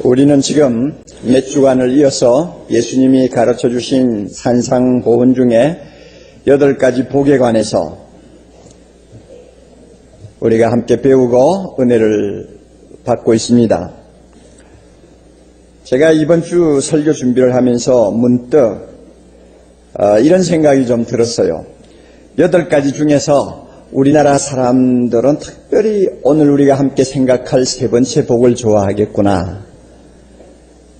우리는 지금 몇 주간을 이어서 예수님이 가르쳐 주신 산상보훈 중에 8가지 복에 관해서 우리가 함께 배우고 은혜를 받고 있습니다. 제가 이번 주 설교 준비를 하면서 문득 이런 생각이 좀 들었어요. 8가지 중에서 우리나라 사람들은 특별히 오늘 우리가 함께 생각할 3번째 복을 좋아하겠구나.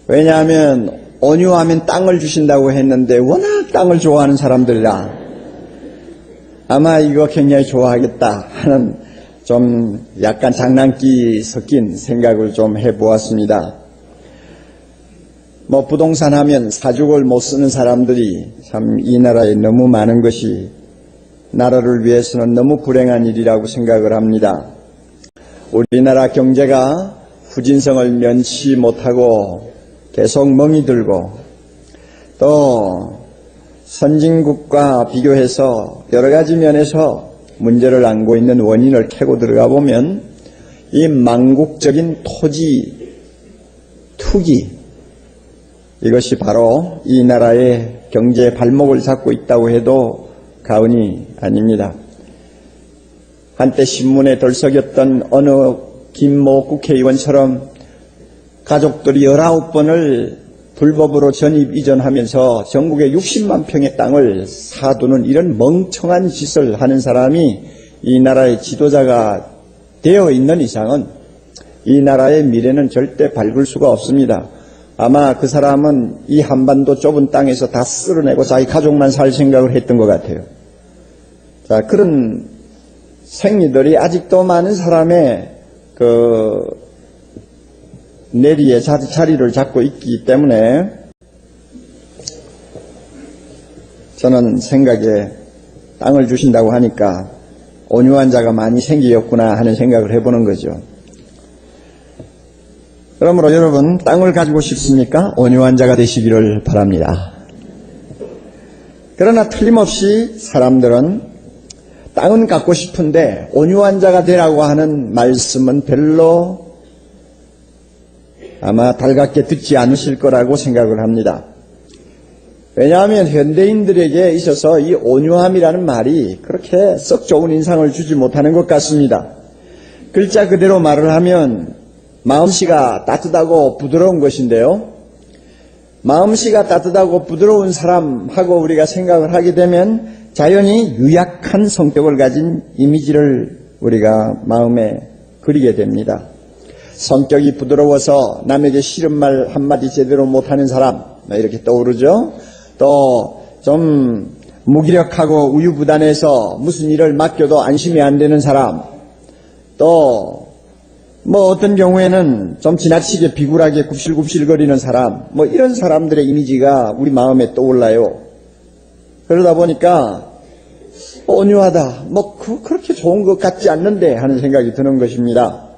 왜냐하면 온유하면 땅을 주신다고 했는데 워낙 땅을 좋아하는 사람들이라 아마 이거 굉장히 좋아하겠다 하는 좀 약간 장난기 섞인 생각을 좀 해보았습니다. 부동산 하면 사족을 못 쓰는 사람들이 참 이 나라에 너무 많은 것이 나라를 위해서는 너무 불행한 일이라고 생각을 합니다. 우리나라 경제가 후진성을 면치 못하고 계속 멍이 들고 또 선진국과 비교해서 여러 가지 면에서 문제를 안고 있는 원인을 캐고 들어가 보면 이 망국적인 토지 투기, 이것이 바로 이 나라의 경제의 발목을 잡고 있다고 해도 과언이 아닙니다. 한때 신문에 들썩였던 어느 김모 국회의원처럼 가족들이 19번을 불법으로 전입 이전하면서 전국에 60만 평의 땅을 사두는 이런 멍청한 짓을 하는 사람이 이 나라의 지도자가 되어 있는 이상은 이 나라의 미래는 절대 밝을 수가 없습니다. 아마 그 사람은 이 한반도 좁은 땅에서 다 쓸어내고 자기 가족만 살 생각을 했던 것 같아요. 자, 그런 생리들이 아직도 많은 사람의 내리에 자리를 잡고 있기 때문에 저는 생각에 땅을 주신다고 하니까 온유한 자가 많이 생기겠구나 하는 생각을 해보는 거죠. 그러므로 여러분, 땅을 가지고 싶습니까? 온유한 자가 되시기를 바랍니다. 그러나 틀림없이 사람들은 땅은 갖고 싶은데 온유한 자가 되라고 하는 말씀은 별로 아마 달갑게 듣지 않으실 거라고 생각을 합니다. 왜냐하면 현대인들에게 있어서 이 온유함이라는 말이 그렇게 썩 좋은 인상을 주지 못하는 것 같습니다. 글자 그대로 말을 하면 마음씨가 따뜻하고 부드러운 것인데요. 마음씨가 따뜻하고 부드러운 사람하고 우리가 생각을 하게 되면 자연히 유약한 성격을 가진 이미지를 우리가 마음에 그리게 됩니다. 성격이 부드러워서 남에게 싫은 말 한마디 제대로 못하는 사람, 이렇게 떠오르죠. 또 좀 무기력하고 우유부단해서 무슨 일을 맡겨도 안심이 안 되는 사람, 또 어떤 경우에는 좀 지나치게 비굴하게 굽실굽실거리는 사람, 이런 사람들의 이미지가 우리 마음에 떠올라요. 그러다 보니까 온유하다, 그렇게 좋은 것 같지 않는데 하는 생각이 드는 것입니다.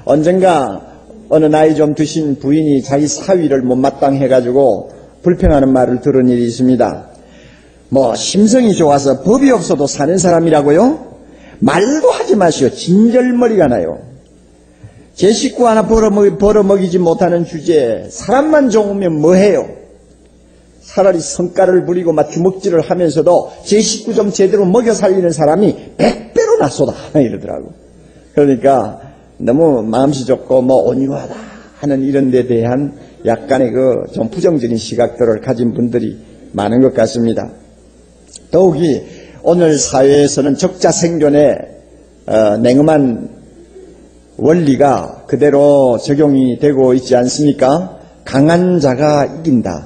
언젠가 어느 나이 좀 드신 부인이 자기 사위를 못마땅해가지고 불평하는 말을 들은 일이 있습니다. 심성이 좋아서 법이 없어도 사는 사람이라고요? 말도 하지 마시오. 진절머리가 나요. 제 식구 하나 벌어먹이지 못하는 주제에 사람만 좋으면 뭐해요? 차라리 성깔을 부리고 주먹질을 하면서도 제 식구 좀 제대로 먹여 살리는 사람이 100배로 낫소다 이러더라고. 그러니까 너무 마음씨 좋고 온유하다 하는 이런 데 대한 약간의 좀 부정적인 시각들을 가진 분들이 많은 것 같습니다. 더욱이 오늘 사회에서는 적자 생존의 냉엄한 원리가 그대로 적용이 되고 있지 않습니까? 강한 자가 이긴다.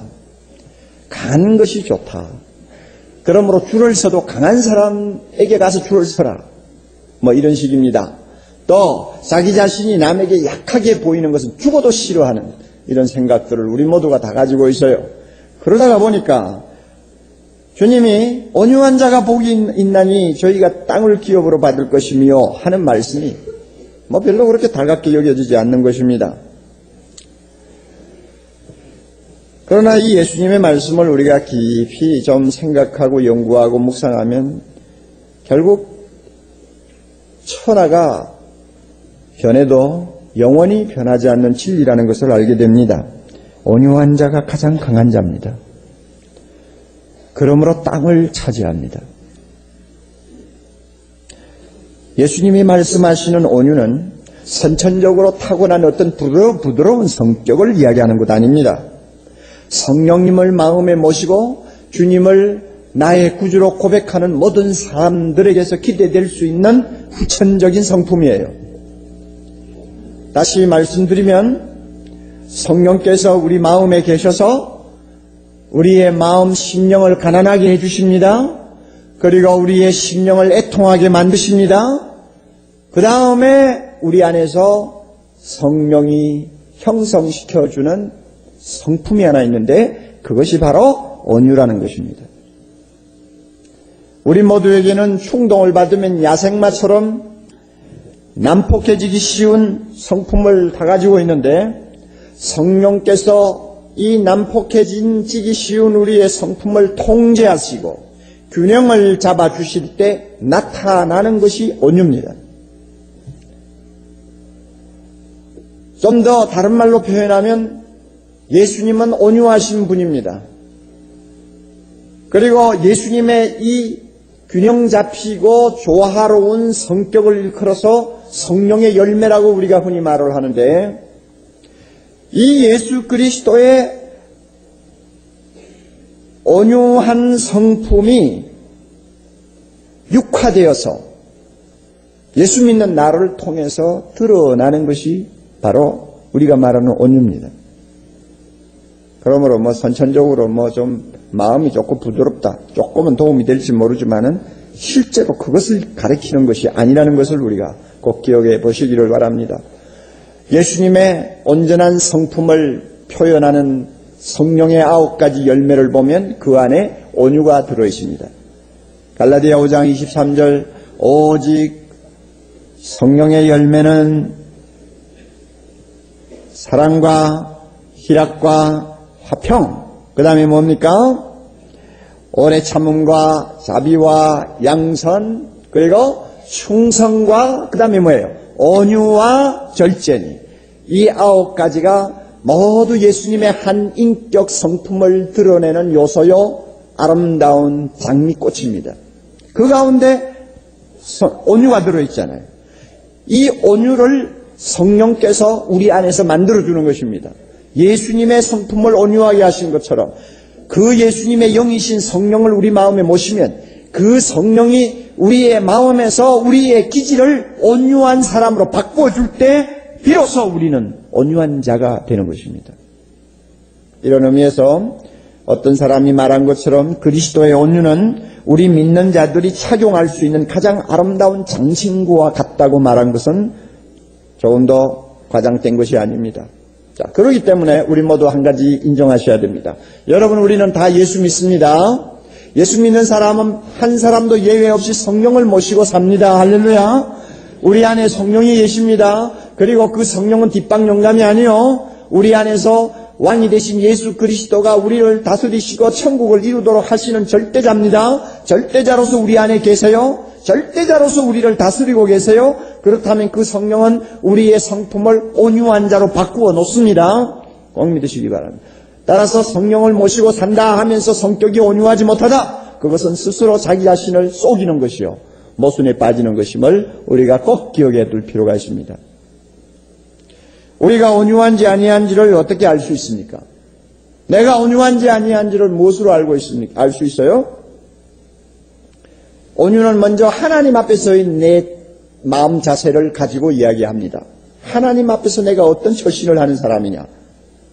강한 것이 좋다. 그러므로 줄을 서도 강한 사람에게 가서 줄을 서라. 이런 식입니다. 또 자기 자신이 남에게 약하게 보이는 것은 죽어도 싫어하는 이런 생각들을 우리 모두가 다 가지고 있어요. 그러다가 보니까 주님이 온유한 자가 복이 있나니 저희가 땅을 기업으로 받을 것이며 하는 말씀이 별로 그렇게 달갑게 여겨지지 않는 것입니다. 그러나 이 예수님의 말씀을 우리가 깊이 좀 생각하고 연구하고 묵상하면 결국 천하가 변해도 영원히 변하지 않는 진리라는 것을 알게 됩니다. 온유한 자가 가장 강한 자입니다. 그러므로 땅을 차지합니다. 예수님이 말씀하시는 온유는 선천적으로 타고난 어떤 부드러운 성격을 이야기하는 것 아닙니다. 성령님을 마음에 모시고 주님을 나의 구주로 고백하는 모든 사람들에게서 기대될 수 있는 후천적인 성품이에요. 다시 말씀드리면 성령께서 우리 마음에 계셔서 우리의 마음 심령을 가난하게 해주십니다. 그리고 우리의 심령을 애통하게 만드십니다. 그 다음에 우리 안에서 성령이 형성시켜주는 성품이 하나 있는데 그것이 바로 온유라는 것입니다. 우리 모두에게는 충동을 받으면 야생마처럼 난폭해지기 쉬운 성품을 다 가지고 있는데 성령께서 이 난폭해지기 쉬운 우리의 성품을 통제하시고 균형을 잡아주실 때 나타나는 것이 온유입니다. 좀 더 다른 말로 표현하면 예수님은 온유하신 분입니다. 그리고 예수님의 이 균형 잡히고 조화로운 성격을 일컬어서 성령의 열매라고 우리가 흔히 말을 하는데 이 예수 그리스도의 온유한 성품이 육화되어서 예수 믿는 나를 통해서 드러나는 것이 바로 우리가 말하는 온유입니다. 그러므로 선천적으로 좀 마음이 조금 부드럽다, 조금은 도움이 될지 모르지만은 실제로 그것을 가리키는 것이 아니라는 것을 우리가 꼭 기억해 보시기를 바랍니다. 예수님의 온전한 성품을 표현하는 성령의 9가지 열매를 보면 그 안에 온유가 들어있습니다. 갈라디아 5장 23절 오직 성령의 열매는 사랑과 희락과 화평, 그 다음에 뭡니까? 오래 참음과 자비와 양선, 그리고 충성과 그 다음에 뭐예요? 온유와 절제니. 이 9가지가 모두 예수님의 한 인격 성품을 드러내는 요소요 아름다운 장미꽃입니다. 그 가운데 온유가 들어있잖아요. 이 온유를 성령께서 우리 안에서 만들어주는 것입니다. 예수님의 성품을 온유하게 하신 것처럼 그 예수님의 영이신 성령을 우리 마음에 모시면 그 성령이 우리의 마음에서 우리의 기질을 온유한 사람으로 바꿔줄 때 비로소 우리는 온유한 자가 되는 것입니다. 이런 의미에서 어떤 사람이 말한 것처럼 그리스도의 온유는 우리 믿는 자들이 착용할 수 있는 가장 아름다운 장신구와 같다고 말한 것은 조금 더 과장된 것이 아닙니다. 자, 그렇기 때문에 우리 모두 한 가지 인정하셔야 됩니다. 여러분, 우리는 다 예수 믿습니다. 예수 믿는 사람은 한 사람도 예외 없이 성령을 모시고 삽니다. 할렐루야. 우리 안에 성령이 계십니다. 그리고 그 성령은 뒷방 영감이 아니요, 우리 안에서 왕이 되신 예수 그리스도가 우리를 다스리시고 천국을 이루도록 하시는 절대자입니다. 절대자로서 우리 안에 계세요. 절대자로서 우리를 다스리고 계세요. 그렇다면 그 성령은 우리의 성품을 온유한 자로 바꾸어 놓습니다. 꼭 믿으시기 바랍니다. 따라서 성령을 모시고 산다 하면서 성격이 온유하지 못하다, 그것은 스스로 자기 자신을 속이는 것이요 모순에 빠지는 것임을 우리가 꼭 기억해 둘 필요가 있습니다. 우리가 온유한지 아니한지를 어떻게 알 수 있습니까? 내가 온유한지 아니한지를 무엇으로 알고 있습니까? 알 수 있어요? 온유는 먼저 하나님 앞에서의 내 마음 자세를 가지고 이야기합니다. 하나님 앞에서 내가 어떤 처신을 하는 사람이냐,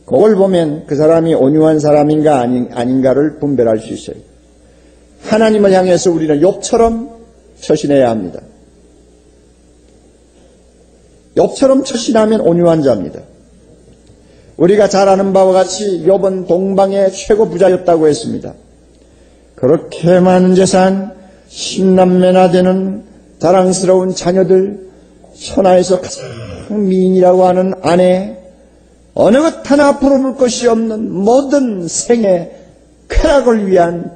그걸 보면 그 사람이 온유한 사람인가 아닌가를 분별할 수 있어요. 하나님을 향해서 우리는 욥처럼 처신해야 합니다. 욥처럼 처신하면 온유한 자입니다. 우리가 잘 아는 바와 같이 욥은 동방의 최고 부자였다고 했습니다. 그렇게 많은 재산, 10남매나 되는 자랑스러운 자녀들, 천하에서 가장 미인이라고 하는 아내, 어느 것 하나 부러울 것이 없는 모든 생의 쾌락을 위한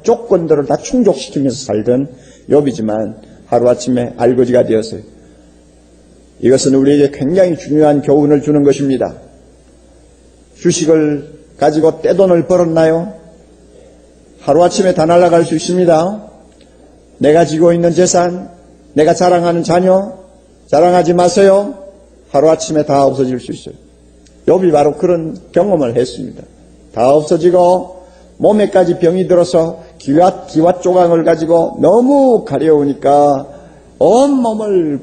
조건들을 다 충족시키면서 살던 욥이지만 하루아침에 알거지가 되었어요. 이것은 우리에게 굉장히 중요한 교훈을 주는 것입니다. 주식을 가지고 떼돈을 벌었나요? 하루아침에 다 날아갈 수 있습니다. 내가 지고 있는 재산, 내가 자랑하는 자녀, 자랑하지 마세요. 하루아침에 다 없어질 수 있어요. 욥이 바로 그런 경험을 했습니다. 다 없어지고 몸에까지 병이 들어서 기와 조각을 가지고 너무 가려우니까 온몸을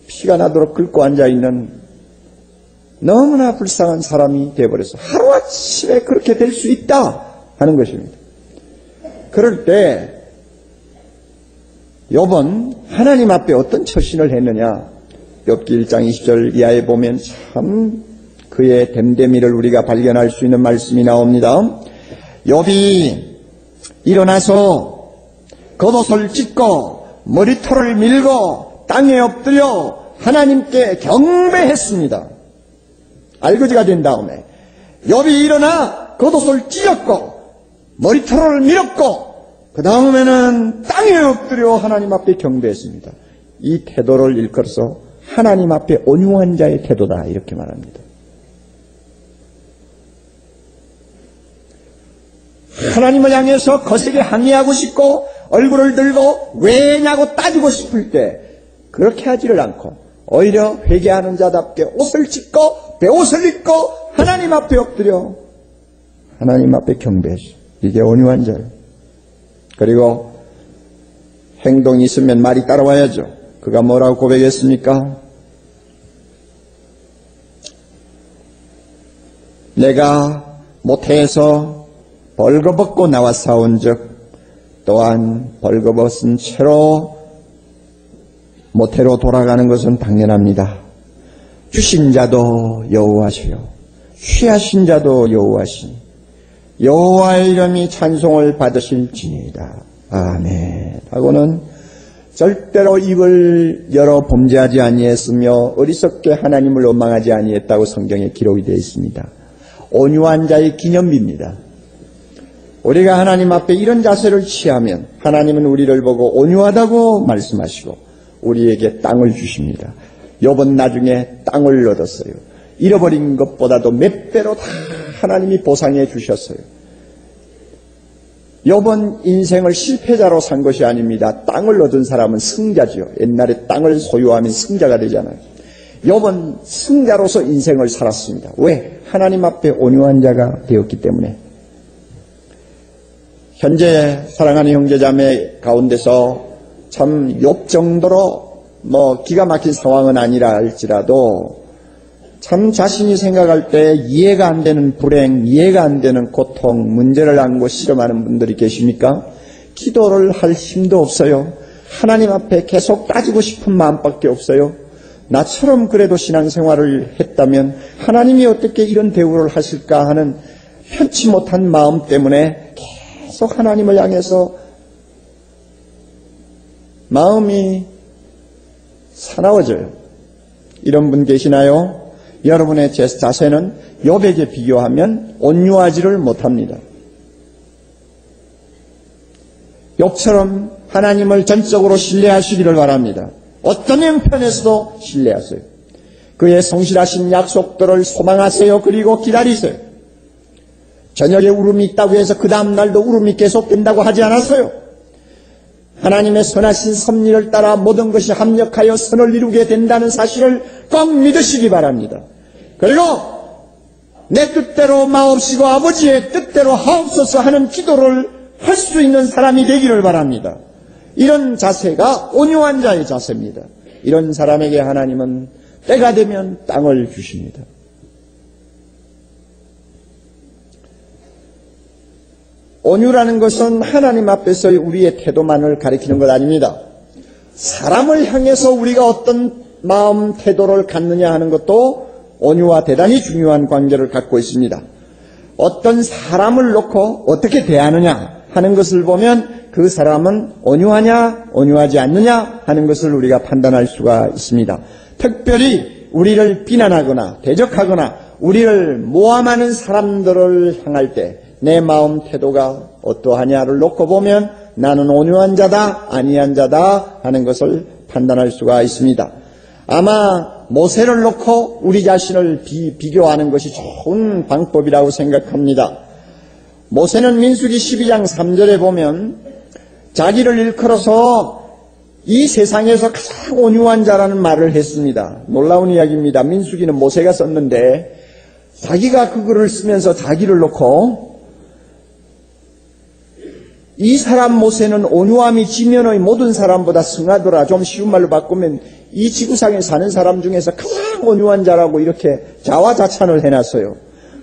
피가 나도록 긁고 앉아있는 너무나 불쌍한 사람이 되어버려서 하루아침에 그렇게 될 수 있다 하는 것입니다. 그럴 때 욥은 하나님 앞에 어떤 처신을 했느냐? 욥기 1장 20절 이하에 보면 참 그의 됨됨이를 우리가 발견할 수 있는 말씀이 나옵니다. 욥이 일어나서 겉옷을 찢고 머리털을 밀고 땅에 엎드려 하나님께 경배했습니다. 알거지가 된 다음에 욥이 일어나 겉옷을 찢었고 머리털을 밀었고 그 다음에는 땅에 엎드려 하나님 앞에 경배했습니다. 이 태도를 일컬어서 하나님 앞에 온유한 자의 태도다 이렇게 말합니다. 하나님을 향해서 거세게 항의하고 싶고 얼굴을 들고 왜냐고 따지고 싶을 때 그렇게 하지를 않고 오히려 회개하는 자답게 옷을 찢고 베옷을 입고 하나님 앞에 엎드려 하나님 앞에 경배했어. 이게 온유한 자예요. 그리고 행동이 있으면 말이 따라와야죠. 그가 뭐라고 고백했습니까? 내가 모태에서 벌거벗고 나왔사온즉 또한 벌거벗은 채로 모태로 돌아가는 것은 당연합니다. 주신 자도 여호와시요 취하신 자도 여호와시니 여호와의 이름이 찬송을 받으실지니이다. 아멘. 하고는 절대로 입을 열어 범죄하지 아니했으며 어리석게 하나님을 원망하지 아니했다고 성경에 기록이 되어 있습니다. 온유한 자의 기념비입니다. 우리가 하나님 앞에 이런 자세를 취하면 하나님은 우리를 보고 온유하다고 말씀하시고 우리에게 땅을 주십니다. 욥은 나중에 땅을 얻었어요. 잃어버린 것보다도 몇 배로 다 하나님이 보상해 주셨어요. 욥은 인생을 실패자로 산 것이 아닙니다. 땅을 얻은 사람은 승자지요. 옛날에 땅을 소유하면 승자가 되잖아요. 욥은 승자로서 인생을 살았습니다. 왜? 하나님 앞에 온유한 자가 되었기 때문에. 현재 사랑하는 형제자매 가운데서 참 욥 정도로 기가 막힌 상황은 아니라 할지라도 참 자신이 생각할 때 이해가 안 되는 불행, 이해가 안 되는 고통, 문제를 안고 실험하는 분들이 계십니까? 기도를 할 힘도 없어요. 하나님 앞에 계속 따지고 싶은 마음밖에 없어요. 나처럼 그래도 신앙생활을 했다면 하나님이 어떻게 이런 대우를 하실까 하는 편치 못한 마음 때문에 계속 하나님을 향해서 마음이 사나워져요. 이런 분 계시나요? 여러분의 자세는 욥에게 비교하면 온유하지를 못합니다. 욥처럼 하나님을 전적으로 신뢰하시기를 바랍니다. 어떤 형편에서도 신뢰하세요. 그의 성실하신 약속들을 소망하세요. 그리고 기다리세요. 저녁에 울음이 있다고 해서 그 다음 날도 울음이 계속된다고 하지 않았어요. 하나님의 선하신 섭리를 따라 모든 것이 합력하여 선을 이루게 된다는 사실을 꼭 믿으시기 바랍니다. 그리고 내 뜻대로 마옵시고 아버지의 뜻대로 하옵소서 하는 기도를 할 수 있는 사람이 되기를 바랍니다. 이런 자세가 온유한 자의 자세입니다. 이런 사람에게 하나님은 때가 되면 땅을 주십니다. 온유라는 것은 하나님 앞에서의 우리의 태도만을 가리키는 것 아닙니다. 사람을 향해서 우리가 어떤 마음 태도를 갖느냐 하는 것도 온유와 대단히 중요한 관계를 갖고 있습니다. 어떤 사람을 놓고 어떻게 대하느냐 하는 것을 보면 그 사람은 온유하냐 온유하지 않느냐 하는 것을 우리가 판단할 수가 있습니다. 특별히 우리를 비난하거나 대적하거나 우리를 모함하는 사람들을 향할 때 내 마음 태도가 어떠하냐를 놓고 보면 나는 온유한 자다, 아니한 자다 하는 것을 판단할 수가 있습니다. 아마 모세를 놓고 우리 자신을 비교하는 것이 좋은 방법이라고 생각합니다. 모세는 민수기 12장 3절에 보면 자기를 일컬어서 이 세상에서 가장 온유한 자라는 말을 했습니다. 놀라운 이야기입니다. 민수기는 모세가 썼는데 자기가 그 글을 쓰면서 자기를 놓고 이 사람 모세는 온유함이 지면의 모든 사람보다 승하더라. 좀 쉬운 말로 바꾸면 이 지구상에 사는 사람 중에서 가장 온유한 자라고 이렇게 자화자찬을 해놨어요.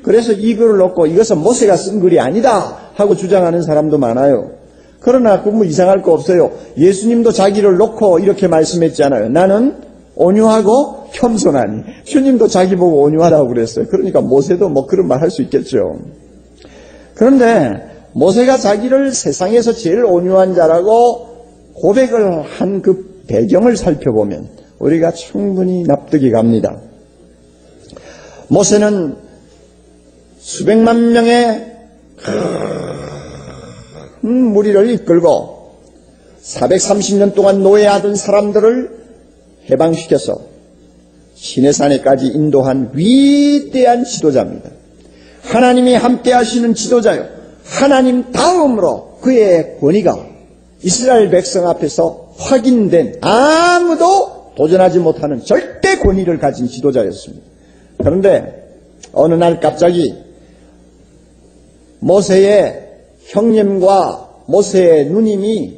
그래서 이 글을 놓고 이것은 모세가 쓴 글이 아니다 하고 주장하는 사람도 많아요. 그러나 그건 뭐 이상할 거 없어요. 예수님도 자기를 놓고 이렇게 말씀했잖아요. 나는 온유하고 겸손하니. 주님도 자기 보고 온유하다고 그랬어요. 그러니까 모세도 뭐 그런 말 할 수 있겠죠. 그런데 모세가 자기를 세상에서 제일 온유한 자라고 고백을 한 그 배경을 살펴보면 우리가 충분히 납득이 갑니다. 모세는 수백만 명의 큰 무리를 이끌고 430년 동안 노예하던 사람들을 해방시켜서 시내산에까지 인도한 위대한 지도자입니다. 하나님이 함께 하시는 지도자요. 하나님 다음으로 그의 권위가 이스라엘 백성 앞에서 확인된 아무도 도전하지 못하는 절대 권위를 가진 지도자였습니다. 그런데 어느 날 갑자기 모세의 형님과 모세의 누님이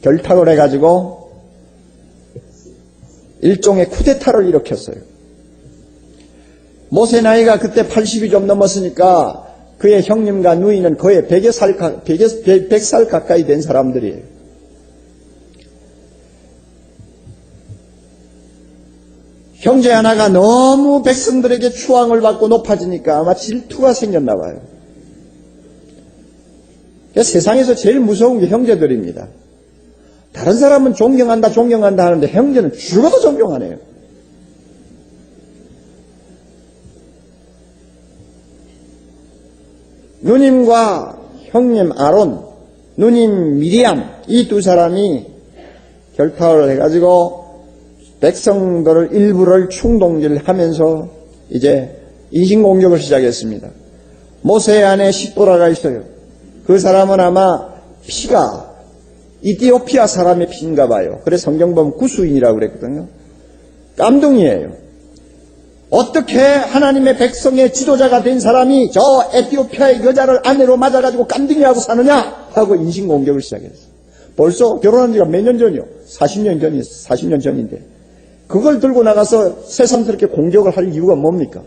결탁을 해가지고 일종의 쿠데타를 일으켰어요. 모세 나이가 그때 80이 좀 넘었으니까 그의 형님과 누이는 거의 100살 가까이 된 사람들이에요. 형제 하나가 너무 백성들에게 추앙을 받고 높아지니까 아마 질투가 생겼나 봐요. 세상에서 제일 무서운 게 형제들입니다. 다른 사람은 존경한다 하는데 형제는 죽어도 존경하네요. 누님과 형님 아론, 누님 미리암 이 두 사람이 결탁을 해가지고 백성들을 일부를 충동질하면서 이제 인신공격을 시작했습니다. 모세의 아내 십보라가 있어요. 그 사람은 아마 피가 이티오피아 사람의 피인가 봐요. 그래서 성경 보면 구수인이라고 그랬거든요. 깜둥이에요. 어떻게 하나님의 백성의 지도자가 된 사람이 저 에티오피아의 여자를 아내로 맞아가지고 깜둥이하고 사느냐 하고 인신공격을 시작했어요. 벌써 결혼한 지가 몇 년 전이요? 40년 전인데 그걸 들고 나가서 새삼스럽게 공격을 할 이유가 뭡니까?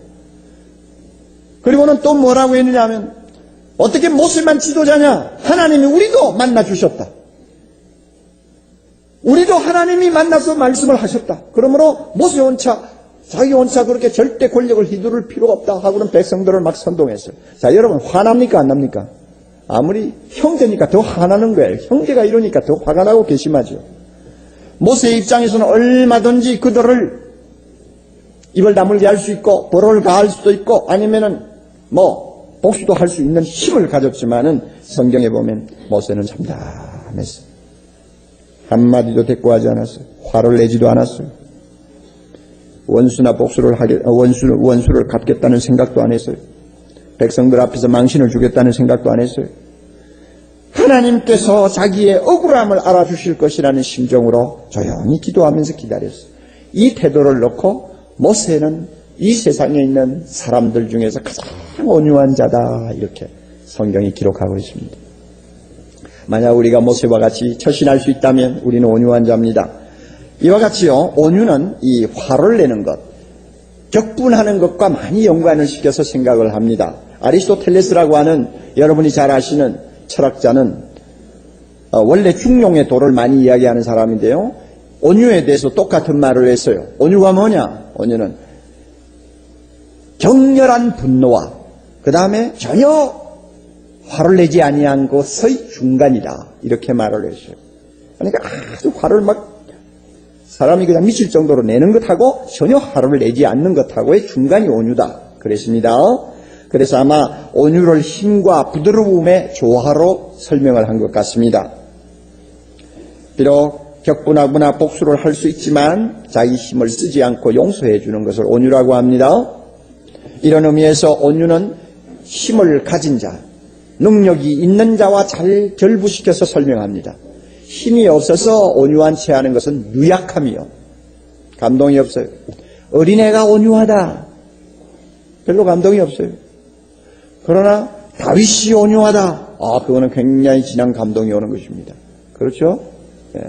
그리고는 또 뭐라고 했느냐 하면 어떻게 모세만 지도자냐? 하나님이 우리도 만나주셨다. 우리도 하나님이 만나서 말씀을 하셨다. 그러므로 모세 혼자 자기 혼자 그렇게 절대 권력을 휘두를 필요가 없다 하고는 백성들을 막 선동했어요. 자, 여러분 화납니까 안 납니까? 아무리 형제니까 더 화나는 거예요. 형제가 이러니까 더 화가 나고 괘씸하죠. 모세의 입장에서는 얼마든지 그들을 입을 다물게 할 수 있고 벌을 가할 수도 있고 아니면은 뭐 복수도 할 수 있는 힘을 가졌지만은 성경에 보면 모세는 참담했어요. 한마디도 대꾸하지 않았어요. 화를 내지도 않았어요. 원수나 복수를 원수를 갚겠다는 생각도 안 했어요. 백성들 앞에서 망신을 주겠다는 생각도 안 했어요. 하나님께서 자기의 억울함을 알아주실 것이라는 심정으로 조용히 기도하면서 기다렸어요. 이 태도를 놓고 모세는 이 세상에 있는 사람들 중에서 가장 온유한 자다 이렇게 성경이 기록하고 있습니다. 만약 우리가 모세와 같이 처신할 수 있다면 우리는 온유한 자입니다. 이와 같이요, 온유는 이 화를 내는 것, 격분하는 것과 많이 연관을 시켜서 생각을 합니다. 아리스토텔레스라고 하는 여러분이 잘 아시는 철학자는 원래 중용의 도를 많이 이야기하는 사람인데요. 온유에 대해서 똑같은 말을 했어요. 온유가 뭐냐? 온유는 격렬한 분노와 그 다음에 전혀 화를 내지 아니한 것의 중간이다. 이렇게 말을 했어요. 그러니까 아주 화를 막 사람이 그냥 미칠 정도로 내는 것하고 전혀 화를 내지 않는 것하고의 중간이 온유다. 그랬습니다. 그래서 아마 온유를 힘과 부드러움의 조화로 설명을 한 것 같습니다. 비록 격분하거나 복수를 할 수 있지만 자기 힘을 쓰지 않고 용서해 주는 것을 온유라고 합니다. 이런 의미에서 온유는 힘을 가진 자, 능력이 있는 자와 잘 결부시켜서 설명합니다. 힘이 없어서 온유한 채 하는 것은 유약함이요, 감동이 없어요. 어린애가 온유하다, 별로 감동이 없어요. 그러나 다윗이 온유하다, 그거는 굉장히 진한 감동이 오는 것입니다. 그렇죠? 예.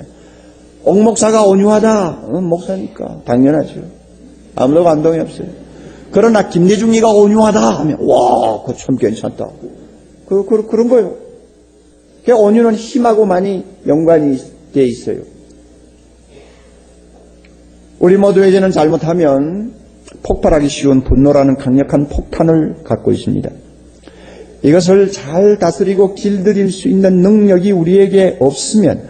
옥 목사가 온유하다, 목사니까 당연하죠. 아무도 감동이 없어요. 그러나 김대중이가 온유하다 하면 와, 그거 참 괜찮다. 그런 거예요. 온유는 힘하고 많이 연관이 되어 있어요. 우리 모두에게는 잘못하면 폭발하기 쉬운 분노라는 강력한 폭탄을 갖고 있습니다. 이것을 잘 다스리고 길들일 수 있는 능력이 우리에게 없으면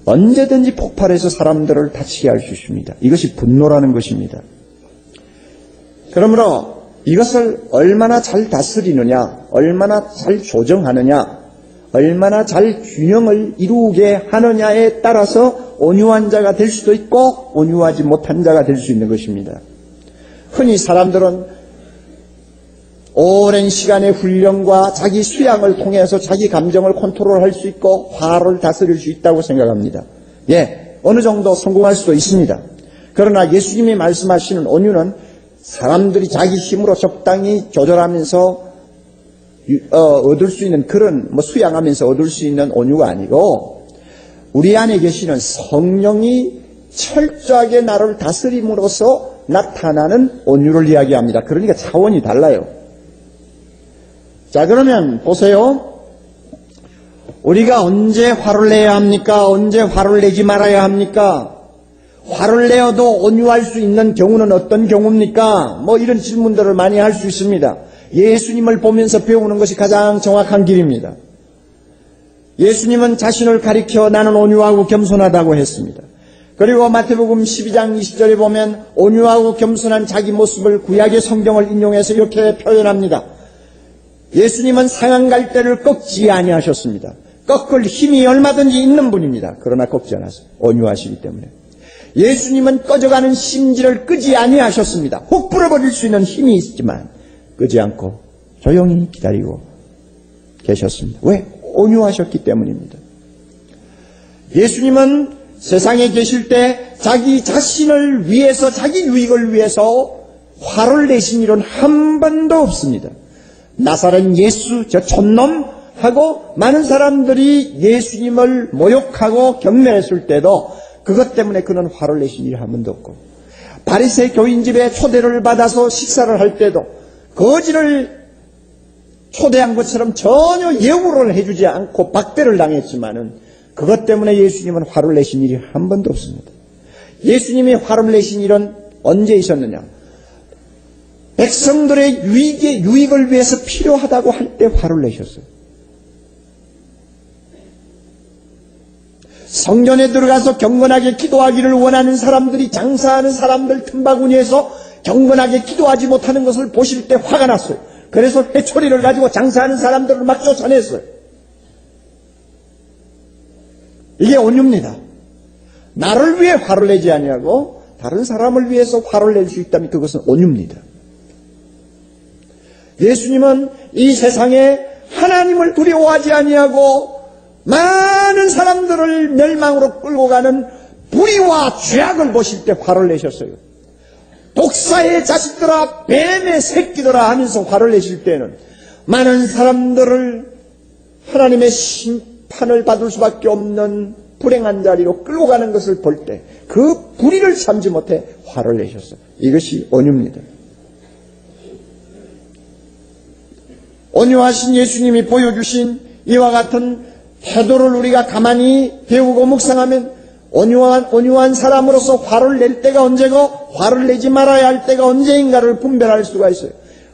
언제든지 폭발해서 사람들을 다치게 할 수 있습니다. 이것이 분노라는 것입니다. 그러므로 이것을 얼마나 잘 다스리느냐, 얼마나 잘 조정하느냐, 얼마나 잘 균형을 이루게 하느냐에 따라서 온유한 자가 될 수도 있고 온유하지 못한 자가 될 수 있는 것입니다. 흔히 사람들은 오랜 시간의 훈련과 자기 수양을 통해서 자기 감정을 컨트롤할 수 있고 화를 다스릴 수 있다고 생각합니다. 예, 어느 정도 성공할 수도 있습니다. 그러나 예수님이 말씀하시는 온유는 사람들이 자기 힘으로 적당히 조절하면서 얻을 수 있는 그런 수양하면서 얻을 수 있는 온유가 아니고 우리 안에 계시는 성령이 철저하게 나를 다스림으로써 나타나는 온유를 이야기합니다. 그러니까 차원이 달라요. 자, 그러면 보세요. 우리가 언제 화를 내야 합니까? 언제 화를 내지 말아야 합니까? 화를 내어도 온유할 수 있는 경우는 어떤 경우입니까? 이런 질문들을 많이 할 수 있습니다. 예수님을 보면서 배우는 것이 가장 정확한 길입니다. 예수님은 자신을 가리켜 나는 온유하고 겸손하다고 했습니다. 그리고 마태복음 12장 20절에 보면 온유하고 겸손한 자기 모습을 구약의 성경을 인용해서 이렇게 표현합니다. 예수님은 상한 갈대를 꺾지 아니하셨습니다. 꺾을 힘이 얼마든지 있는 분입니다. 그러나 꺾지 않았어요. 온유하시기 때문에. 예수님은 꺼져가는 심지를 끄지 아니하셨습니다. 혹 불어버릴 수 있는 힘이 있지만 끄지 않고 조용히 기다리고 계셨습니다. 왜? 온유하셨기 때문입니다. 예수님은 세상에 계실 때 자기 자신을 위해서, 자기 유익을 위해서 화를 내신 일은 한 번도 없습니다. 나사렛 예수, 저 촌놈 하고 많은 사람들이 예수님을 모욕하고 경멸했을 때도 그것 때문에 그는 화를 내신 일이 한 번도 없고, 바리새 교인 집에 초대를 받아서 식사를 할 때도 거지를 초대한 것처럼 전혀 예우를 해주지 않고 박대를 당했지만은 그것 때문에 예수님은 화를 내신 일이 한 번도 없습니다. 예수님이 화를 내신 일은 언제 있었느냐? 백성들의 유익을 위해서 필요하다고 할 때 화를 내셨어요. 성전에 들어가서 경건하게 기도하기를 원하는 사람들이 장사하는 사람들 틈바구니에서 경건하게 기도하지 못하는 것을 보실 때 화가 났어요. 그래서 회초리를 가지고 장사하는 사람들을 막 쫓아냈어요. 이게 온유입니다. 나를 위해 화를 내지 아니하고 다른 사람을 위해서 화를 낼 수 있다면 그것은 온유입니다. 예수님은 이 세상에 하나님을 두려워하지 아니하고 많은 사람들을 멸망으로 끌고 가는 불의와 죄악을 보실 때 화를 내셨어요. 독사의 자식들아, 뱀의 새끼들아 하면서 화를 내실 때는 많은 사람들을 하나님의 심판을 받을 수밖에 없는 불행한 자리로 끌고 가는 것을 볼 때 그 불의를 참지 못해 화를 내셨어요. 이것이 온유입니다. 온유하신 예수님이 보여주신 이와 같은 태도를 우리가 가만히 배우고 묵상하면 온유한 사람으로서 화를 낼 때가 언제고 화를 내지 말아야 할 때가 언제인가를 분별할 수가 있어요.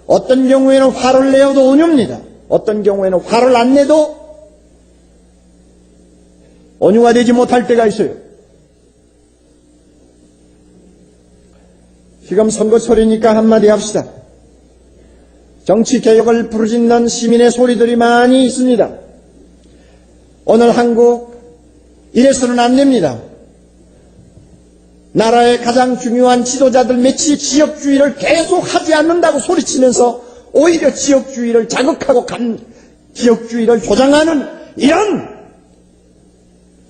어떤 경우에는 화를 내어도 온유입니다. 어떤 경우에는 화를 안 내도 온유가 되지 못할 때가 있어요. 지금 선거철이니까 한마디 합시다. 정치 개혁을 부르짖는 시민의 소리들이 많이 있습니다. 오늘 한국 이래서는 안 됩니다. 나라의 가장 중요한 지도자들 며칠 지역주의를 계속 하지 않는다고 소리치면서 오히려 지역주의를 자극하고 지역주의를 조장하는 이런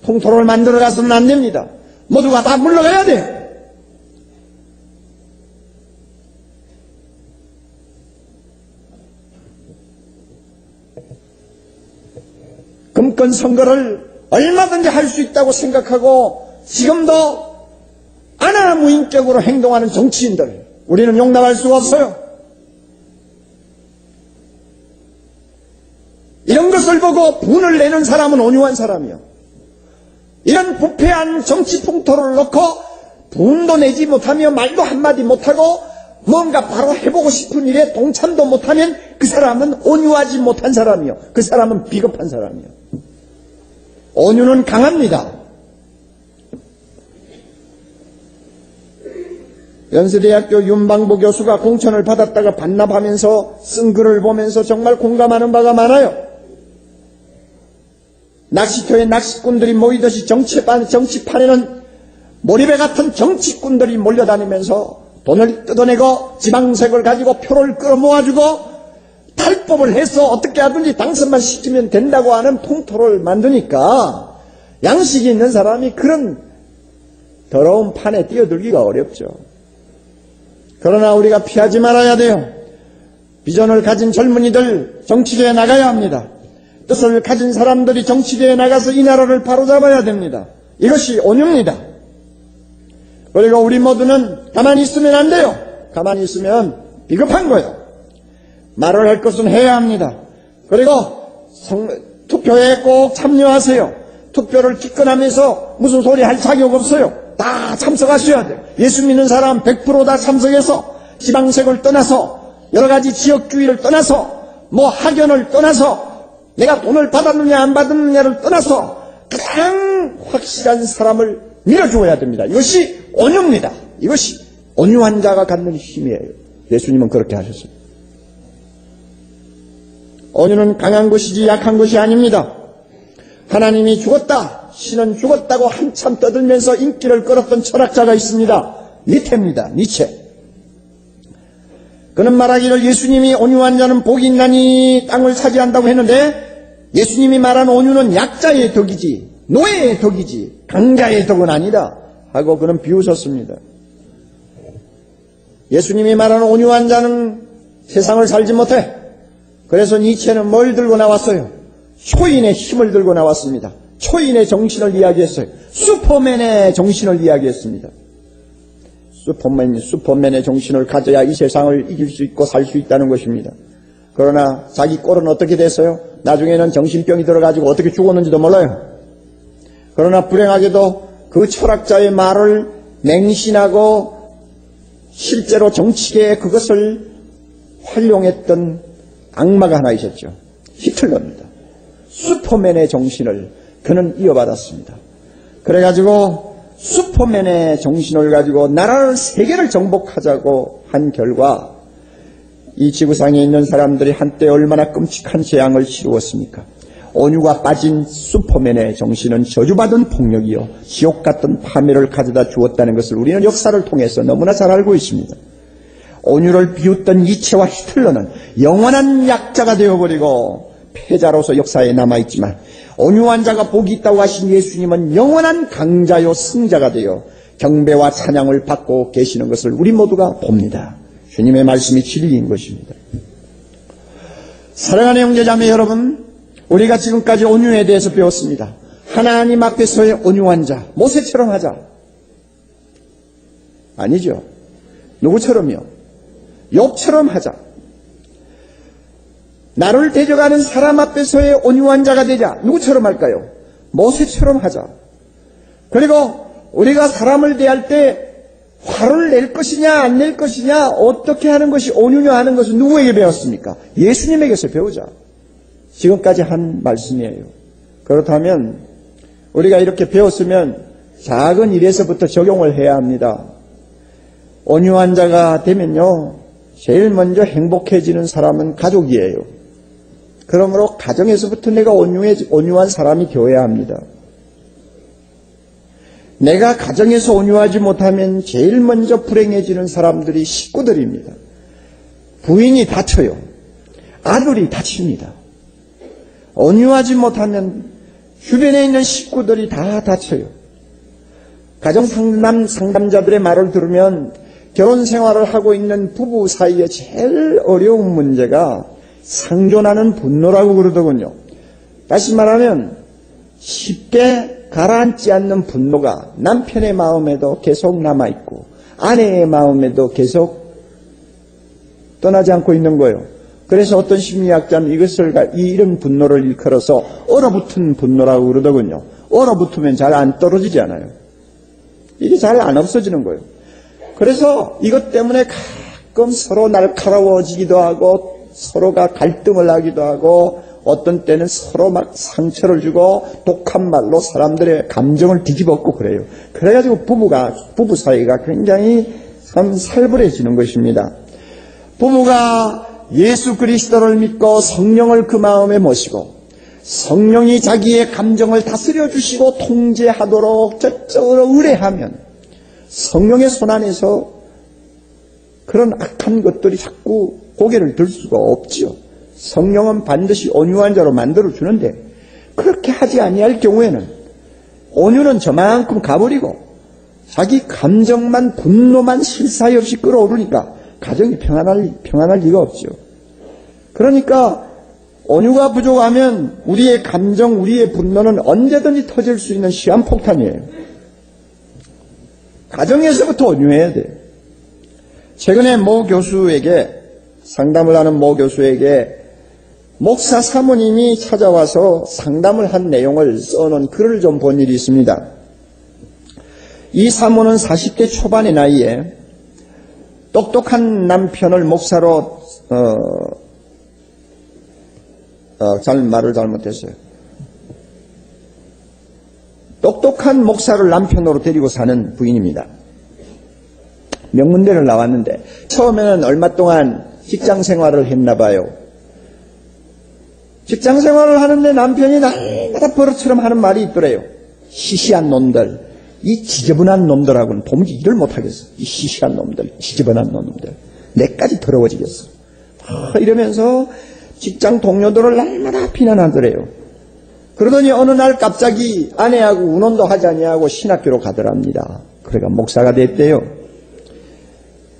통토를 만들어가서는 안 됩니다. 모두가 다 물러가야 돼요. 금권 선거를 얼마든지 할 수 있다고 생각하고 지금도 아나무인격으로 행동하는 정치인들, 우리는 용납할 수가 없어요. 이런 것을 보고 분을 내는 사람은 온유한 사람이요. 이런 부패한 정치 풍토를 놓고 분도 내지 못하며 말도 한마디 못하고 뭔가 바로 해보고 싶은 일에 동참도 못하면 그 사람은 온유하지 못한 사람이요. 그 사람은 비겁한 사람이요. 온유는 강합니다. 연세대학교 윤방보 교수가 공천을 받았다가 반납하면서 쓴 글을 보면서 정말 공감하는 바가 많아요. 낚시터에 낚시꾼들이 모이듯이 정치판에는 몰입에 같은 정치꾼들이 몰려다니면서 돈을 뜯어내고 지방색을 가지고 표를 끌어모아주고 탈법을 해서 어떻게 하든지 당선만 시키면 된다고 하는 풍토를 만드니까 양식이 있는 사람이 그런 더러운 판에 뛰어들기가 어렵죠. 그러나 우리가 피하지 말아야 돼요. 비전을 가진 젊은이들 정치계에 나가야 합니다. 뜻을 가진 사람들이 정치계에 나가서 이 나라를 바로잡아야 됩니다. 이것이 온유입니다. 그리고 우리 모두는 가만히 있으면 안 돼요. 가만히 있으면 비겁한 거예요. 말을 할 것은 해야 합니다. 그리고 투표에 꼭 참여하세요. 투표를 기권하면서 무슨 소리 할 자격 없어요. 다 참석하셔야 돼요. 예수 믿는 사람 100% 다 참석해서 지방색을 떠나서 여러 가지 지역주의를 떠나서 뭐 학연을 떠나서 내가 돈을 받았느냐 안 받았느냐를 떠나서 가장 확실한 사람을 밀어주어야 됩니다. 이것이 온유입니다. 이것이 온유한 자가 갖는 힘이에요. 예수님은 그렇게 하셨습니다. 온유는 강한 것이지 약한 것이 아닙니다. 하나님이 죽었다, 신은 죽었다고 한참 떠들면서 인기를 끌었던 철학자가 있습니다. 니체입니다. 니체. 그는 말하기를 예수님이 온유한 자는 복이 있나니 땅을 차지한다고 했는데 예수님이 말한 온유는 약자의 덕이지 노예의 덕이지 강자의 덕은 아니다 하고 그는 비웃었습니다. 예수님이 말하는 온유한 자는 세상을 살지 못해. 그래서 니체는 뭘 들고 나왔어요? 초인의 힘을 들고 나왔습니다. 초인의 정신을 이야기했어요. 슈퍼맨의 정신을 이야기했습니다. 슈퍼맨의 정신을 가져야 이 세상을 이길 수 있고 살 수 있다는 것입니다. 그러나 자기 꼴은 어떻게 됐어요? 나중에는 정신병이 들어가지고 어떻게 죽었는지도 몰라요. 그러나 불행하게도 그 철학자의 말을 맹신하고 실제로 정치계에 그것을 활용했던 악마가 하나 있었죠. 히틀러입니다. 슈퍼맨의 정신을 그는 이어받았습니다. 그래가지고 슈퍼맨의 정신을 가지고 나라를 세계를 정복하자고 한 결과 이 지구상에 있는 사람들이 한때 얼마나 끔찍한 재앙을 치루었습니까? 온유가 빠진 슈퍼맨의 정신은 저주받은 폭력이요 지옥 같은 파멸을 가져다 주었다는 것을 우리는 역사를 통해서 너무나 잘 알고 있습니다. 온유를 비웃던 니체와 히틀러는 영원한 약자가 되어버리고 패자로서 역사에 남아있지만 온유한 자가 복이 있다고 하신 예수님은 영원한 강자요 승자가 되어 경배와 찬양을 받고 계시는 것을 우리 모두가 봅니다. 주님의 말씀이 진리인 것입니다. 사랑하는 형제자매 여러분, 우리가 지금까지 온유에 대해서 배웠습니다. 하나님 앞에서의 온유한 자, 모세처럼 하자. 아니죠. 누구처럼요? 욥처럼 하자. 나를 대적하는 사람 앞에서의 온유한 자가 되자. 누구처럼 할까요? 모세처럼 하자. 그리고 우리가 사람을 대할 때 화를 낼 것이냐 안 낼 것이냐 어떻게 하는 것이 온유냐 하는 것은 누구에게 배웠습니까? 예수님에게서 배우자. 지금까지 한 말씀이에요. 그렇다면 우리가 이렇게 배웠으면 작은 일에서부터 적용을 해야 합니다. 온유한 자가 되면요 제일 먼저 행복해지는 사람은 가족이에요. 그러므로 가정에서부터 내가 온유한 사람이 되어야 합니다. 내가 가정에서 온유하지 못하면 제일 먼저 불행해지는 사람들이 식구들입니다. 부인이 다쳐요. 아들이 다칩니다. 온유하지 못하면 주변에 있는 식구들이 다 다쳐요. 가정 상담자들의 말을 들으면 결혼 생활을 하고 있는 부부 사이에 제일 어려운 문제가 상존하는 분노라고 그러더군요. 다시 말하면 쉽게 가라앉지 않는 분노가 남편의 마음에도 계속 남아있고 아내의 마음에도 계속 떠나지 않고 있는 거예요. 그래서 어떤 심리학자는 이런 분노를 일컬어서 얼어붙은 분노라고 그러더군요. 얼어붙으면 잘 안 떨어지지 않아요. 이게 잘 안 없어지는 거예요. 그래서 이것 때문에 가끔 서로 날카로워지기도 하고 서로가 갈등을 하기도 하고 어떤 때는 서로 막 상처를 주고 독한 말로 사람들의 감정을 뒤집었고 그래요. 그래가지고 부부 사이가 굉장히 참 살벌해지는 것입니다. 부부가 예수 그리스도를 믿고 성령을 그 마음에 모시고 성령이 자기의 감정을 다스려 주시고 통제하도록 적극적으로 의뢰하면 성령의 손 안에서 그런 악한 것들이 자꾸 고개를 들 수가 없지요. 성령은 반드시 온유한 자로 만들어주는데 그렇게 하지 아니할 경우에는 온유는 저만큼 가버리고 자기 감정만 분노만 쉴 사이 없이 끌어오르니까 가정이 평안할 리가 없죠. 그러니까 온유가 부족하면 우리의 감정, 우리의 분노는 언제든지 터질 수 있는 시한폭탄이에요. 가정에서부터 온유해야 돼요. 최근에 상담을 하는 모 교수에게 목사 사모님이 찾아와서 상담을 한 내용을 써놓은 글을 좀 본 일이 있습니다. 이 사모는 40대 초반의 나이에 똑똑한 남편을 목사로 말을 잘못했어요. 똑똑한 목사를 남편으로 데리고 사는 부인입니다. 명문대를 나왔는데 처음에는 얼마 동안 직장 생활을 했나 봐요. 직장 생활을 하는데 남편이 날마다 버릇처럼 하는 말이 있더래요. 시시한 놈들, 이 지저분한 놈들하고는 도무지 일을 못하겠어. 이 시시한 놈들, 지저분한 놈들, 내까지 더러워지겠어. 이러면서 직장 동료들을 날마다 비난하더래요. 그러더니 어느 날 갑자기 아내하고 운동도 하지 아니하고 신학교로 가더랍니다. 그래가 목사가 됐대요.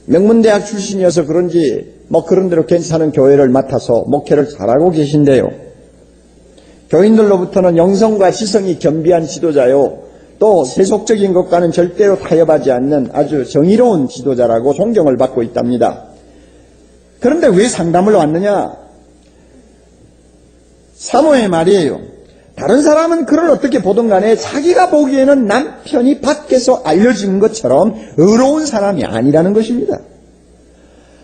명문대학 출신이어서 그런지 그런 대로 괜찮은 교회를 맡아서 목회를 잘하고 계신데요. 교인들로부터는 영성과 지성이 겸비한 지도자요. 또 세속적인 것과는 절대로 타협하지 않는 아주 정의로운 지도자라고 존경을 받고 있답니다. 그런데 왜 상담을 왔느냐? 사모의 말이에요. 다른 사람은 그를 어떻게 보든 간에 자기가 보기에는 남편이 밖에서 알려진 것처럼 의로운 사람이 아니라는 것입니다.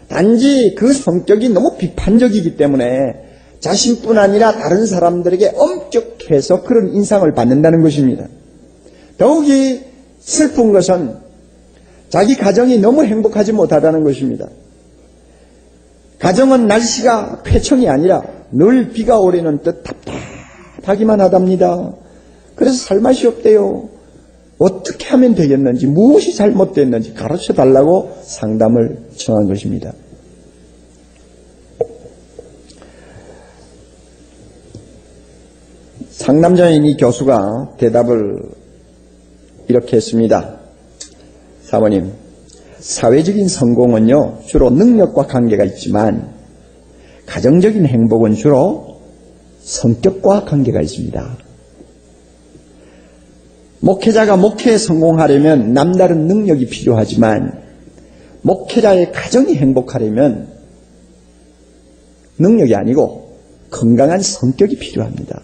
단지 그 성격이 너무 비판적이기 때문에 자신뿐 아니라 다른 사람들에게 엄격해서 그런 인상을 받는다는 것입니다. 더욱이 슬픈 것은 자기 가정이 너무 행복하지 못하다는 것입니다. 가정은 날씨가 쾌청이 아니라 늘 비가 오려는 듯 답답하기만 하답니다. 그래서 살 맛이 없대요. 어떻게 하면 되겠는지, 무엇이 잘못됐는지 가르쳐달라고 상담을 청한 것입니다. 상담자인 이 교수가 대답을 이렇게 했습니다. 사모님, 사회적인 성공은요, 주로 능력과 관계가 있지만 가정적인 행복은 주로 성격과 관계가 있습니다. 목회자가 목회에 성공하려면 남다른 능력이 필요하지만 목회자의 가정이 행복하려면 능력이 아니고 건강한 성격이 필요합니다.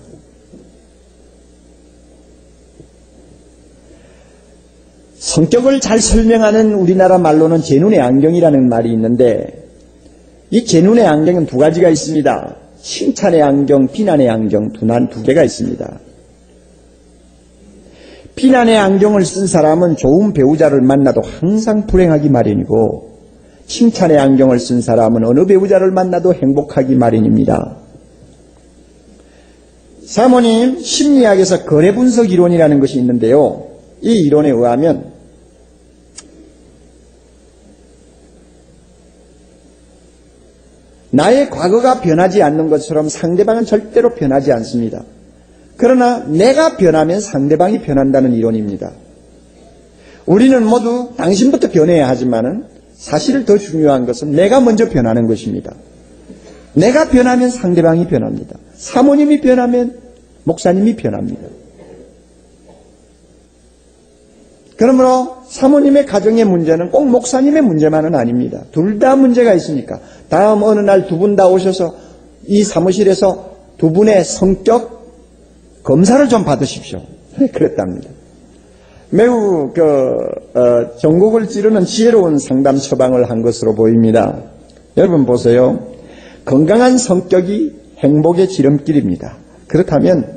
성격을 잘 설명하는 우리나라 말로는 제 눈의 안경이라는 말이 있는데 이 제 눈의 안경은 두 가지가 있습니다. 칭찬의 안경, 비난의 안경 두 개가 있습니다. 비난의 안경을 쓴 사람은 좋은 배우자를 만나도 항상 불행하기 마련이고 칭찬의 안경을 쓴 사람은 어느 배우자를 만나도 행복하기 마련입니다. 사모님, 심리학에서 거래 분석 이론이라는 것이 있는데요. 이 이론에 의하면 나의 과거가 변하지 않는 것처럼 상대방은 절대로 변하지 않습니다. 그러나 내가 변하면 상대방이 변한다는 이론입니다. 우리는 모두 당신부터 변해야 하지만은 사실 더 중요한 것은 내가 먼저 변하는 것입니다. 내가 변하면 상대방이 변합니다. 사모님이 변하면 목사님이 변합니다. 그러므로 사모님의 가정의 문제는 꼭 목사님의 문제만은 아닙니다. 둘 다 문제가 있으니까 다음 어느 날 두 분 다 오셔서 이 사무실에서 두 분의 성격 검사를 좀 받으십시오. 그랬답니다. 매우 전국을 찌르는 지혜로운 상담 처방을 한 것으로 보입니다. 여러분 보세요. 건강한 성격이 행복의 지름길입니다. 그렇다면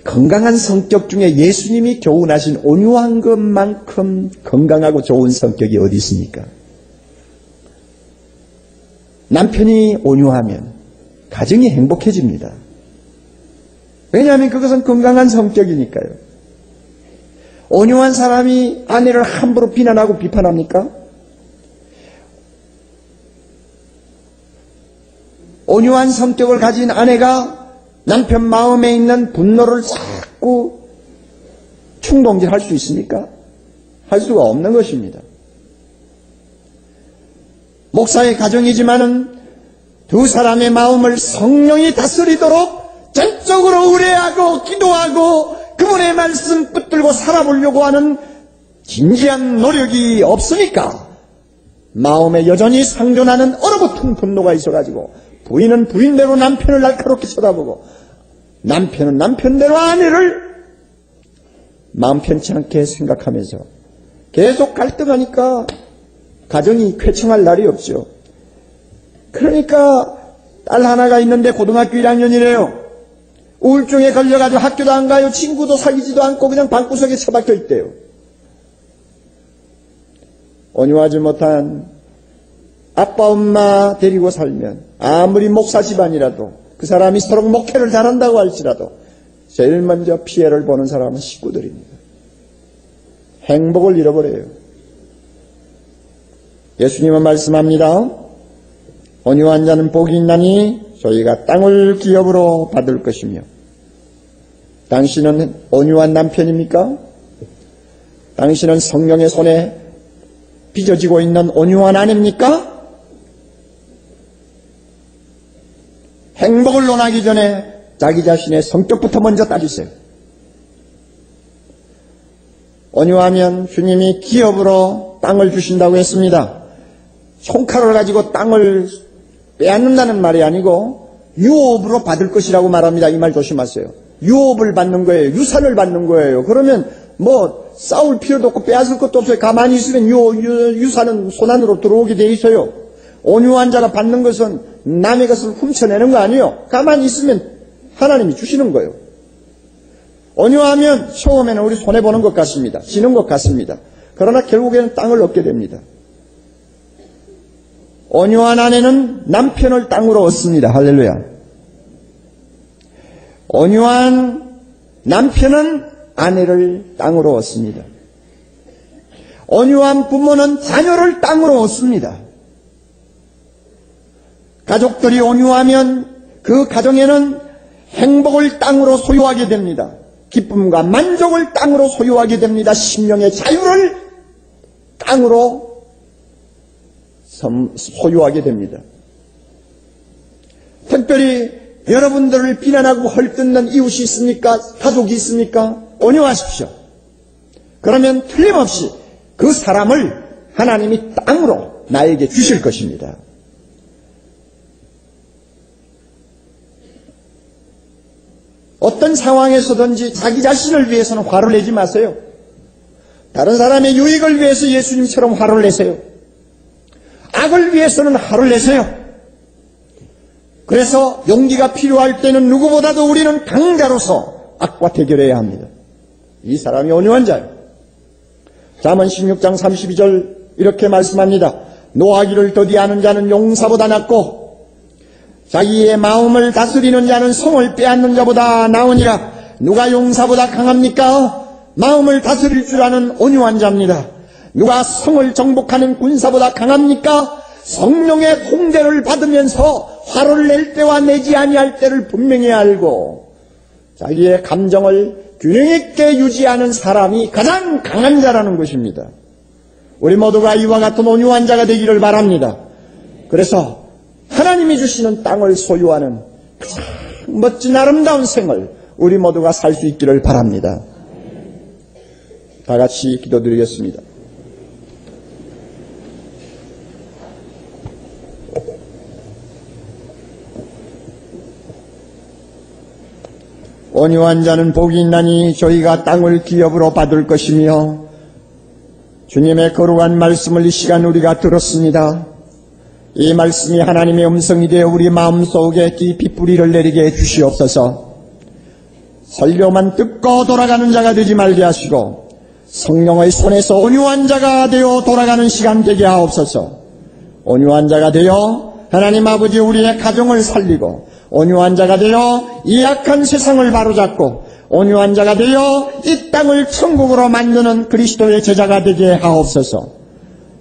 건강한 성격 중에 예수님이 교훈하신 온유한 것만큼 건강하고 좋은 성격이 어디 있습니까? 남편이 온유하면 가정이 행복해집니다. 왜냐하면 그것은 건강한 성격이니까요. 온유한 사람이 아내를 함부로 비난하고 비판합니까? 온유한 성격을 가진 아내가 남편 마음에 있는 분노를 자꾸 충동질할 수 있습니까? 할 수가 없는 것입니다. 목사의 가정이지만은 두 사람의 마음을 성령이 다스리도록 전적으로 의뢰하고 기도하고 그분의 말씀 붙들고 살아보려고 하는 진지한 노력이 없으니까 마음에 여전히 상존하는 얼어붙은 분노가 있어가지고 부인은 부인대로 남편을 날카롭게 쳐다보고 남편은 남편대로 아내를 마음 편치 않게 생각하면서 계속 갈등하니까 가정이 쾌청할 날이 없죠. 그러니까 딸 하나가 있는데 고등학교 1학년이래요. 우울증에 걸려가지고 학교도 안 가요. 친구도 사귀지도 않고 그냥 방구석에 처박혀 있대요. 온유하지 못한 아빠 엄마 데리고 살면 아무리 목사 집안이라도 그 사람이 서로 목회를 잘한다고 할지라도 제일 먼저 피해를 보는 사람은 식구들입니다. 행복을 잃어버려요. 예수님은 말씀합니다. 온유한 자는 복이 있나니 저희가 땅을 기업으로 받을 것이며. 당신은 온유한 남편입니까? 당신은 성령의 손에 빚어지고 있는 온유한 아내입니까? 행복을 논하기 전에 자기 자신의 성격부터 먼저 따지세요. 온유하면 주님이 기업으로 땅을 주신다고 했습니다. 손칼을 가지고 땅을 빼앗는다는 말이 아니고 유업으로 받을 것이라고 말합니다. 이 말 조심하세요. 유업을 받는 거예요. 유산을 받는 거예요. 그러면 뭐 싸울 필요도 없고 빼앗을 것도 없어요. 가만히 있으면 유산은 손안으로 들어오게 돼 있어요. 온유한 자가 받는 것은 남의 것을 훔쳐내는 거 아니에요. 가만히 있으면 하나님이 주시는 거예요. 온유하면 처음에는 우리 손해보는 것 같습니다. 지는 것 같습니다. 그러나 결국에는 땅을 얻게 됩니다. 온유한 아내는 남편을 땅으로 얻습니다. 할렐루야. 온유한 남편은 아내를 땅으로 얻습니다. 온유한 부모는 자녀를 땅으로 얻습니다. 가족들이 온유하면 그 가정에는 행복을 땅으로 소유하게 됩니다. 기쁨과 만족을 땅으로 소유하게 됩니다. 심령의 자유를 땅으로 소유하게 됩니다. 특별히 여러분들을 비난하고 헐뜯는 이웃이 있습니까? 가족이 있습니까? 온유하십시오. 그러면 틀림없이 그 사람을 하나님이 땅으로 나에게 주실 것입니다. 어떤 상황에서든지 자기 자신을 위해서는 화를 내지 마세요. 다른 사람의 유익을 위해서 예수님처럼 화를 내세요. 악을 위해서는 화를 내세요. 그래서 용기가 필요할 때는 누구보다도 우리는 강자로서 악과 대결해야 합니다. 이 사람이 온유한 자예요. 잠언 16장 32절 이렇게 말씀합니다. 노하기를 더디하는 자는 용사보다 낫고 자기의 마음을 다스리는 자는 성을 빼앗는 자보다 나으니라. 누가 용사보다 강합니까? 마음을 다스릴 줄 아는 온유한 자입니다. 누가 성을 정복하는 군사보다 강합니까? 성령의 통제를 받으면서 화를 낼 때와 내지 아니할 때를 분명히 알고 자기의 감정을 균형 있게 유지하는 사람이 가장 강한 자라는 것입니다. 우리 모두가 이와 같은 온유한 자가 되기를 바랍니다. 그래서 하나님이 주시는 땅을 소유하는 가장 멋진 아름다운 생을 우리 모두가 살 수 있기를 바랍니다. 다 같이 기도드리겠습니다. 온유한 자는 복이 있나니 저희가 땅을 기업으로 받을 것이며, 주님의 거룩한 말씀을 이 시간 우리가 들었습니다. 이 말씀이 하나님의 음성이 되어 우리 마음속에 깊이 뿌리를 내리게 해주시옵소서. 설교만 듣고 돌아가는 자가 되지 말게 하시고 성령의 손에서 온유한 자가 되어 돌아가는 시간 되게 하옵소서. 온유한 자가 되어 하나님 아버지 우리의 가정을 살리고, 온유한 자가 되어 이 악한 세상을 바로잡고, 온유한 자가 되어 이 땅을 천국으로 만드는 그리스도의 제자가 되게 하옵소서.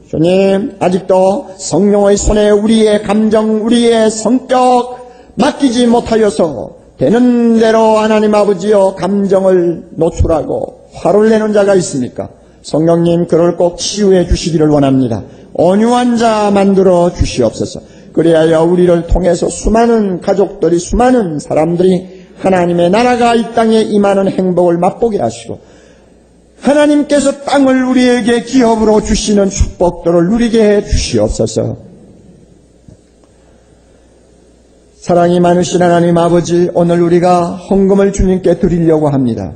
주님, 아직도 성령의 손에 우리의 감정, 우리의 성격 맡기지 못하여서 되는 대로 하나님 아버지여 감정을 노출하고 화를 내는 자가 있습니까? 성령님, 그를 꼭 치유해 주시기를 원합니다. 온유한 자 만들어 주시옵소서. 그리하여 우리를 통해서 수많은 가족들이, 수많은 사람들이 하나님의 나라가 이 땅에 임하는 행복을 맛보게 하시고, 하나님께서 땅을 우리에게 기업으로 주시는 축복들을 누리게 해 주시옵소서. 사랑이 많으신 하나님 아버지, 오늘 우리가 헌금을 주님께 드리려고 합니다.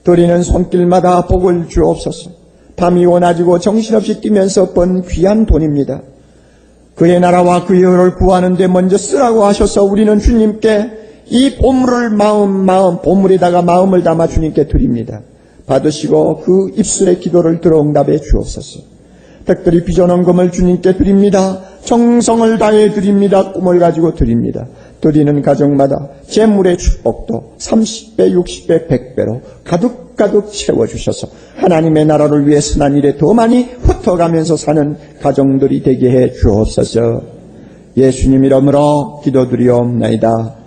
드리는 손길마다 복을 주옵소서. 밤이 원하지고 정신없이 뛰면서 번 귀한 돈입니다. 그의 나라와 그의 의를 구하는 데 먼저 쓰라고 하셔서 우리는 주님께 이 보물을 보물에다가 마음을 담아 주님께 드립니다. 받으시고 그 입술의 기도를 들어 응답해 주옵소서. 특별히 빚어놓은 주님께 드립니다. 정성을 다해 드립니다. 꿈을 가지고 드립니다. 드리는 가정마다 재물의 축복도 30배, 60배, 100배로 가득가득 채워주셔서 하나님의 나라를 위해 선한 일에 더 많이 흩어가면서 사는 가정들이 되게 해 주옵소서. 예수님 이름으로 기도드리옵나이다.